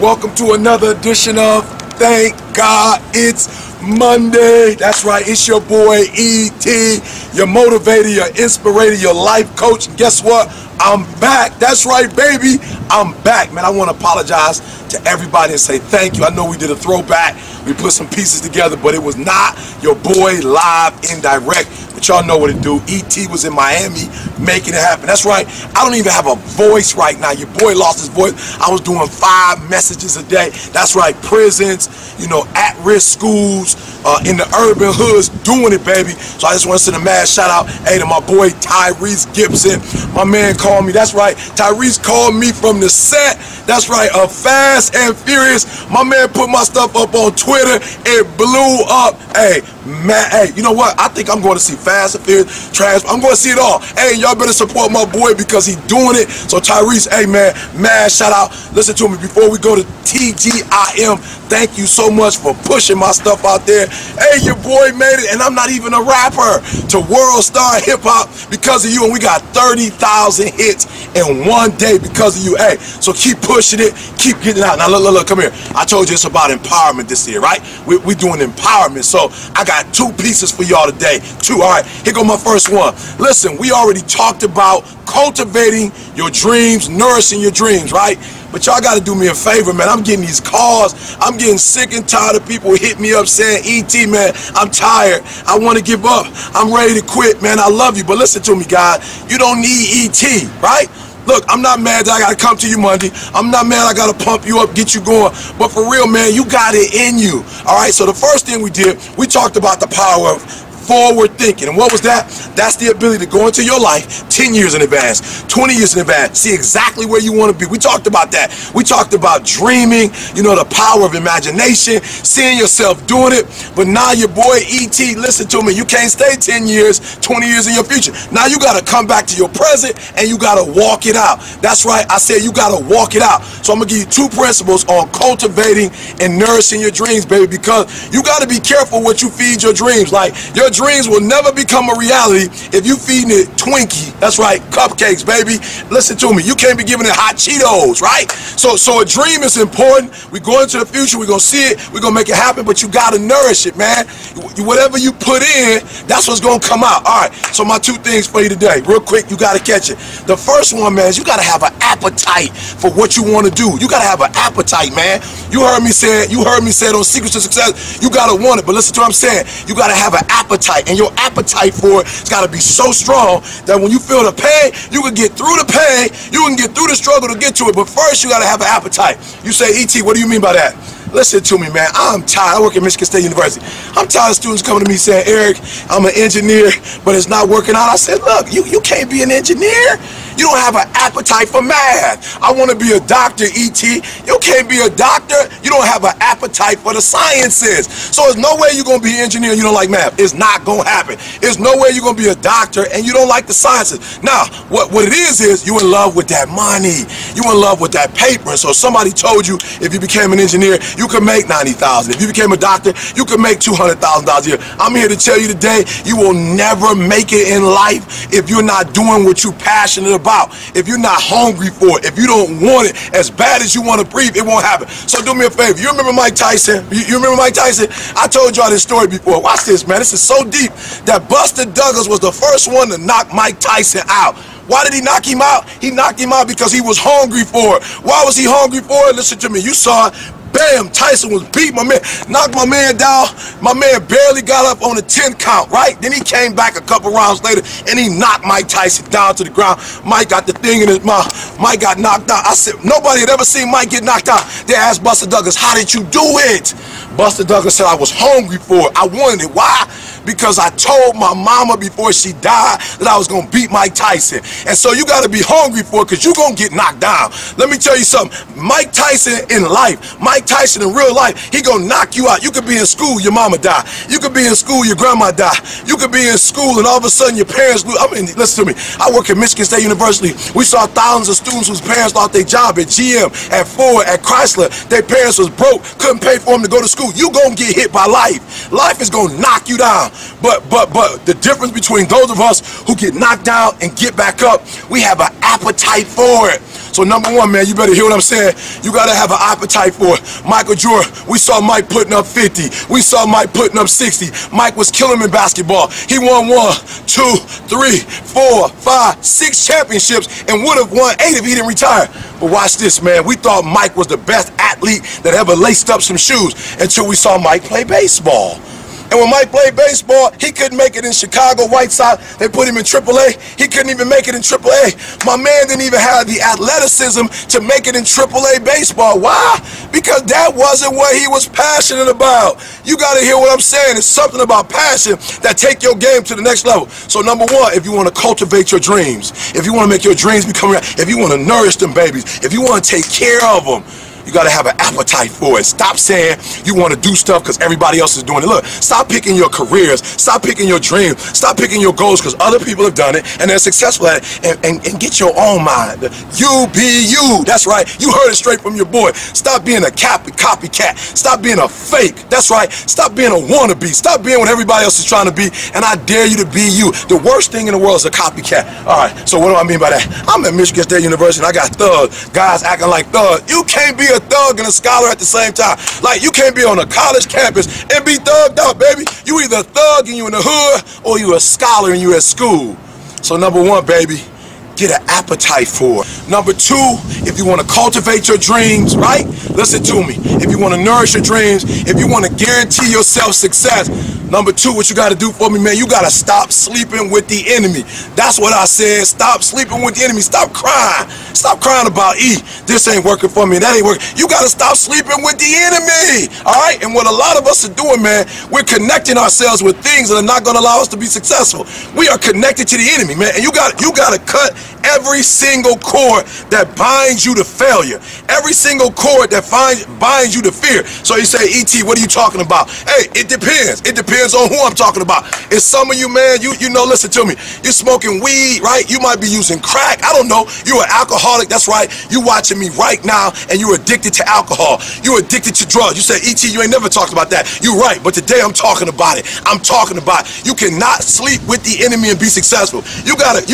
Welcome to another edition of Thank God It's Monday. That's right, it's your boy E.T., your motivator, your inspirator, your life coach. And guess what? I'm back. That's right, baby. I'm back, man. I want to apologize to everybody and say thank you. I know we did a throwback. We put some pieces together, but it was not your boy live indirect. But y'all know what it do. E.T. was in Miami making it happen. That's right. I don't even have a voice right now. Your boy lost his voice. I was doing 5 messages a day. That's right. Prisons, at-risk schools, in the urban hoods, doing it, baby. So I just want to send a mad shout out, hey, to my boy Tyrese Gibson. My man called me. That's right. Tyrese called me from the set. That's right. Fast and Furious. My man put my stuff up on Twitter. It blew up. Hey, man. Hey, you know what? I think I'm going to see Fast and Furious, Trash. I'm going to see it all. Hey, y'all better support my boy because he's doing it. So Tyrese, hey, man, mad shout out. Listen to me before we go to TGIM. Thank you so much for pushing my stuff out there. Hey, your boy made it, and I'm not even a rapper, to World Star Hip Hop because of you, and we got 30,000 hits in one day because of you. Hey, so keep pushing it, keep getting out. Now look, come here. I told you it's about empowerment this year, right? We doing empowerment, so I got 2 pieces for y'all today. 2, all right, here go my first one. Listen, we already talked about cultivating your dreams, nourishing your dreams, right? But y'all got to do me a favor, man. I'm getting these calls. I'm getting sick and tired of people hit me up saying, E.T., man, I'm tired. I want to give up. I'm ready to quit, man. I love you. But listen to me, God. You don't need E.T., right? Look, I'm not mad that I got to come to you Monday. I'm not mad I got to pump you up, get you going. But for real, man, you got it in you. All right, so the first thing we did, we talked about the power of forward thinking. And what was that? That's the ability to go into your life 10 years in advance, 20 years in advance, see exactly where you want to be. We talked about that. We talked about dreaming, the power of imagination, seeing yourself doing it. But now your boy E.T., listen to me, you can't stay 10 years, 20 years in your future. Now you got to come back to your present and you got to walk it out. That's right, I said you got to walk it out. So I'm going to give you 2 principles on cultivating and nourishing your dreams, baby, because you got to be careful what you feed your dreams. Like, your dreams will never become a reality if you feeding it Twinkie. That's right, cupcakes, baby. Listen to me, you can't be giving it hot Cheetos, right? So a dream is important. We go into the future, we're gonna see it, we're gonna make it happen, but you gotta nourish it, man. Whatever you put in, that's what's gonna come out. All right, so my 2 things for you today, real quick, you gotta catch it. The first one, man, is you gotta have an appetite for what you want to do. You gotta have an appetite, man. You heard me say it on Secrets to Success. You gotta want it, but listen to what I'm saying. You gotta have an appetite, and your appetite for it's gotta be so strong that when you feel the pain, you can get through the pain, you can get through the struggle to get to it. But first, you gotta have an appetite. You say, E.T., what do you mean by that? Listen to me, man. I'm tired. I work at Michigan State University. I'm tired of students coming to me saying, Eric, I'm an engineer, but it's not working out. I said, look, you can't be an engineer. You don't have an appetite for math. I want to be a doctor, E.T. You can't be a doctor. You don't have an appetite for the sciences. So there's no way you're going to be an engineer and you don't like math. It's not going to happen. There's no way you're going to be a doctor and you don't like the sciences. Now, what it is you in love with that money. You in love with that paper. And so somebody told you if you became an engineer, you could make $90,000. If you became a doctor, you could make $200,000 a year. I'm here to tell you today, you will never make it in life if you're not doing what you're passionate about. If you're not hungry for it, if you don't want it as bad as you want to breathe, it won't happen. So do me a favor. You remember Mike Tyson? You remember Mike Tyson? I told y'all this story before. Watch this, man. This is so deep that Buster Douglas was the first one to knock Mike Tyson out. Why did he knock him out? He knocked him out because he was hungry for it. Why was he hungry for it? Listen to me. You saw it. Bam, Tyson was beat my man, knocked my man down. My man barely got up on the 10 count, right? Then he came back a couple rounds later and he knocked Mike Tyson down to the ground. Mike got the thing in his mouth. Mike got knocked out. I said, nobody had ever seen Mike get knocked out. They asked Buster Douglas, how did you do it? Buster Douglas said, I was hungry for it. I wanted it. Why? Because I told my mama before she died that I was going to beat Mike Tyson. And so you got to be hungry for it because you're going to get knocked down. Let me tell you something. Mike Tyson in life, Mike Tyson in real life, he going to knock you out. You could be in school, your mama die. You could be in school, your grandma die. You could be in school and all of a sudden your parents lose. I mean, listen to me. I work at Michigan State University. We saw thousands of students whose parents lost their job at GM, at Ford, at Chrysler. Their parents was broke, couldn't pay for them to go to school. You going to get hit by life. Life is going to knock you down. But the difference between those of us who get knocked down and get back up, we have an appetite for it. So number one, man, you better hear what I'm saying. You gotta have an appetite for it. Michael Jordan, we saw Mike putting up 50. We saw Mike putting up 60. Mike was killing him in basketball. He won 1, 2, 3, 4, 5, 6 championships and would have won 8 if he didn't retire. But watch this, man. We thought Mike was the best athlete that ever laced up some shoes until we saw Mike play baseball. And when Mike played baseball, he couldn't make it in Chicago White Sox. They put him in AAA. He couldn't even make it in AAA. My man didn't even have the athleticism to make it in AAA baseball. Why? Because that wasn't what he was passionate about. You got to hear what I'm saying. It's something about passion that take your game to the next level. So number one, if you want to cultivate your dreams, if you want to make your dreams become real, if you want to nourish them babies, if you want to take care of them, you got to have an appetite for it. Stop saying you want to do stuff because everybody else is doing it. Look, stop picking your careers. Stop picking your dreams. Stop picking your goals because other people have done it and they're successful at it. And get your own mind. You be you. That's right. You heard it straight from your boy. Stop being a copycat. Stop being a fake. That's right. Stop being a wannabe. Stop being what everybody else is trying to be. And I dare you to be you. The worst thing in the world is a copycat. All right. So what do I mean by that? I'm at Michigan State University and I got thugs. Guys acting like thugs. You can't be a thug and a scholar at the same time. Like, you can't be on a college campus and be thugged out, baby. You either a thug and you in the hood, or you a scholar and you at school. So number one, baby, get an appetite for it. Number two, if you want to cultivate your dreams, right? Listen to me. If you want to nourish your dreams, if you want to guarantee yourself success, number two, what you got to do for me, man, you got to stop sleeping with the enemy. That's what I said. Stop sleeping with the enemy. Stop crying. Stop crying about this ain't working for me, that ain't working. You got to stop sleeping with the enemy. All right? And what a lot of us are doing, man, we're connecting ourselves with things that are not going to allow us to be successful. We are connected to the enemy, man. And you got to cut every single cord that binds you to failure. Every single cord that binds you to fear. So you say, E.T., what are you talking about? Hey, it depends. It depends on who I'm talking about. It's some of you, man, you know, listen to me. You're smoking weed, right? You might be using crack. I don't know. You're an alcoholic. That's right. You watching me right now and you're addicted to alcohol. You're addicted to drugs. You say, E.T., you ain't never talked about that. You're right. But today I'm talking about it. I'm talking about it. You cannot sleep with the enemy and be successful. You gotta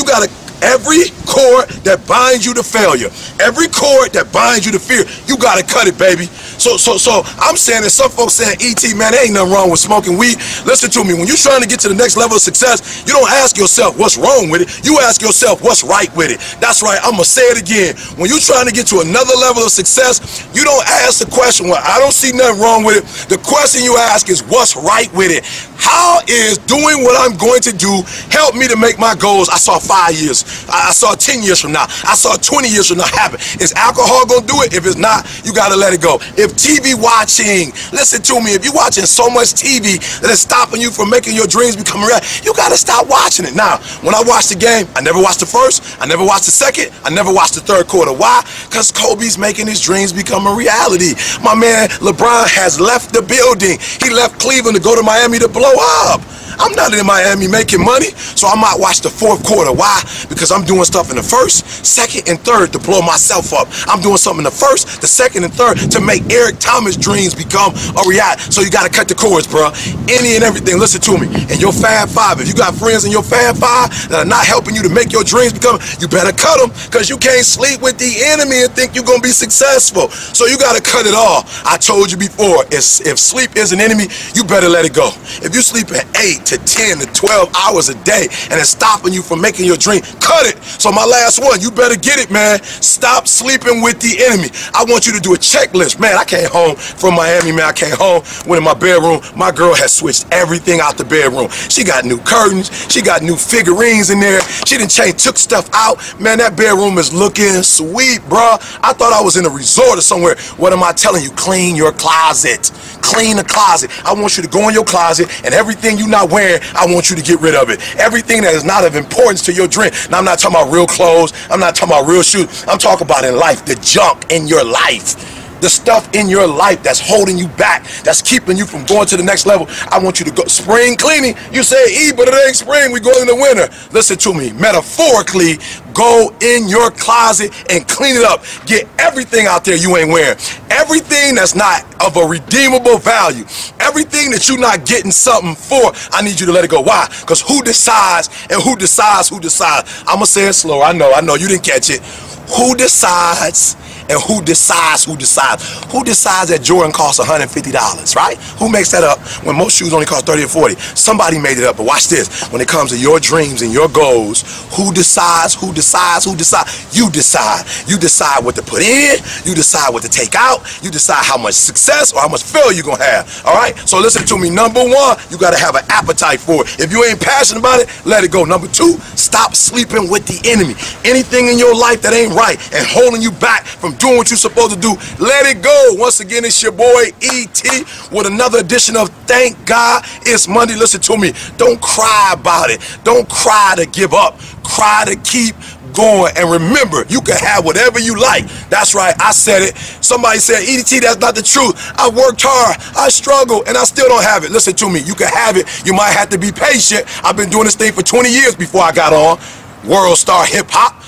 every cord that binds you to failure, every cord that binds you to fear, you gotta cut it, baby. So I'm saying that some folks saying, E.T., man, there ain't nothing wrong with smoking weed. Listen to me, when you're trying to get to the next level of success, you don't ask yourself what's wrong with it. You ask yourself what's right with it. That's right, I'm gonna say it again. When you're trying to get to another level of success, you don't ask the question, well, I don't see nothing wrong with it. The question you ask is what's right with it. How is doing what I'm going to do help me to make my goals? I saw 5 years. I saw 10 years from now. I saw 20 years from now happen. Is alcohol gonna do it? If it's not, you gotta let it go. If TV watching, listen to me, if you're watching so much TV that is stopping you from making your dreams become real, you gotta stop watching it. Now, when I watch the game, I never watched the first, I never watched the second, I never watched the third quarter. Why? Because Kobe's making his dreams become a reality. My man LeBron has left the building. He left Cleveland to go to Miami to blow up. I'm not in Miami making money, so I might watch the fourth quarter. Why? Because I'm doing stuff in the first, second, and third to blow myself up. I'm doing something in the first, the second, and third to make Eric Thomas' dreams become a reality. So you got to cut the cords, bro. Any and everything. Listen to me. And your Fab Five, if you got friends in your Fab Five that are not helping you to make your dreams become, you better cut them, because you can't sleep with the enemy and think you're going to be successful. So you got to cut it all. I told you before, if sleep is an enemy, you better let it go. If you sleep at 8 to 10 to 12 hours a day and it's stopping you from making your dream, cut it. So my last one, you better get it, man. Stop sleeping with the enemy. I want you to do a checklist. Man, I came home from Miami, man. I came home, went in my bedroom. My girl has switched everything out the bedroom. She got new curtains. She got new figurines in there. She done took stuff out. Man, that bedroom is looking sweet, bro. I thought I was in a resort or somewhere. What am I telling you? Clean your closet. Clean the closet. I want you to go in your closet and everything you're not wearing, I want you to get rid of it. Everything that is not of importance to your dream. Now, I'm not talking about real clothes. I'm not talking about real shoes. I'm talking about in life, the junk in your life. The stuff in your life that's holding you back, that's keeping you from going to the next level. I want you to go spring cleaning. You say, but it ain't spring, we go in the winter. Listen to me, metaphorically, go in your closet and clean it up. Get everything out there you ain't wearing. Everything that's not of a redeemable value. Everything that you're not getting something for, I need you to let it go. Why? Because who decides, and who decides who decides? I'm going to say it slow. I know, you didn't catch it. Who decides? And who decides who decides? Who decides that Jordan costs $150, right? Who makes that up when most shoes only cost 30 or 40? Somebody made it up, but watch this. When it comes to your dreams and your goals, who decides, who decides, who decides? You decide. You decide what to put in, you decide what to take out, you decide how much success or how much failure you're gonna have, all right? So listen to me. Number one, you gotta have an appetite for it. If you ain't passionate about it, let it go. Number two, stop sleeping with the enemy. Anything in your life that ain't right and holding you back from doing what you're supposed to do, let it go. Once again, it's your boy E.T. with another edition of Thank God It's Monday. Listen to me. Don't cry about it. Don't cry to give up. Cry to keep going. And remember, you can have whatever you like. That's right, I said it. Somebody said, E.T., that's not the truth. I worked hard, I struggled, and I still don't have it. Listen to me. You can have it. You might have to be patient. I've been doing this thing for 20 years before I got on World Star Hip Hop.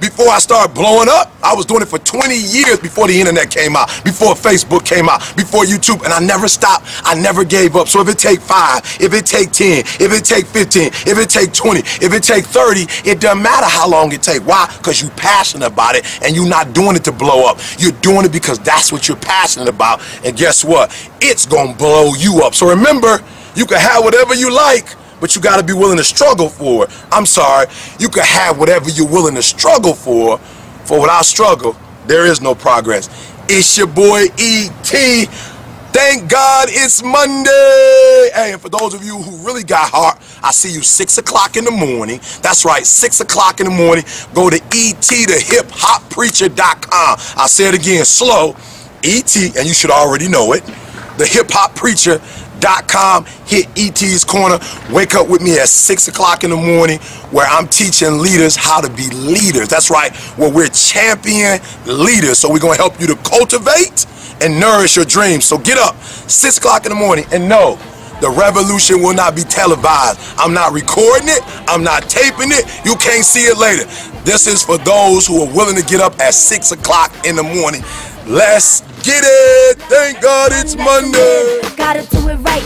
Before I started blowing up, I was doing it for 20 years before the internet came out, before Facebook came out, before YouTube, and I never stopped. I never gave up. So if it take 5, if it take 10, if it take 15, if it take 20, if it take 30, it doesn't matter how long it take. Why? Because you're passionate about it, and you're not doing it to blow up. You're doing it because that's what you're passionate about, and guess what? It's gonna blow you up. So remember, you can have whatever you like, but you got to be willing to struggle for it. I'm sorry, you can have whatever you're willing to struggle for without struggle, there is no progress. It's your boy E.T. Thank God it's Monday. Hey, and for those of you who really got heart, I see you 6 o'clock in the morning. That's right, 6 o'clock in the morning. Go to ETTheHipHopPreacher.com. I'll say it again, slow. E.T., and you should already know it, thehiphoppreacher.com. Hit E.T.'s Corner. Wake up with me at 6 o'clock in the morning where I'm teaching leaders how to be leaders. That's right, where we're champion leaders. So we're going to help you to cultivate and nourish your dreams. So get up 6 o'clock in the morning and know the revolution will not be televised. I'm not recording it. I'm not taping it. You can't see it later. This is for those who are willing to get up at 6 o'clock in the morning. Let's get it. Thank God it's Monday. Gotta do it right.